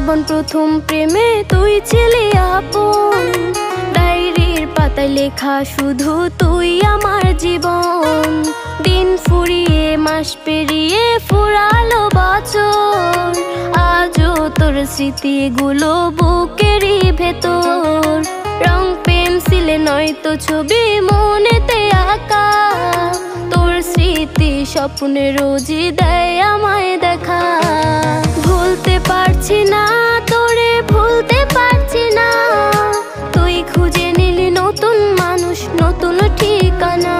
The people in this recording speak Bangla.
জীবন প্রথম প্রেমে তুই ছিলি আপন, ডায়েরির পাতায় লেখা শুধু তুই আমার জীবন। দিন ফুরিয়ে মাস পেরিয়ে ফুরালো বছর, আজও তোর স্মৃতিগুলো বুকেরই ভেতর। রং পেন্সিলে নয়তো ছবি মনেতে আঁকা, তোর স্মৃতি স্বপ্নে রোজই দেয় আমায় দেখা। ভুলতে পারছি না তোরে, ভুলতে পারছি না, তুই খুঁজে নিলি নতুন মানুষ, নতুন ঠিকানা।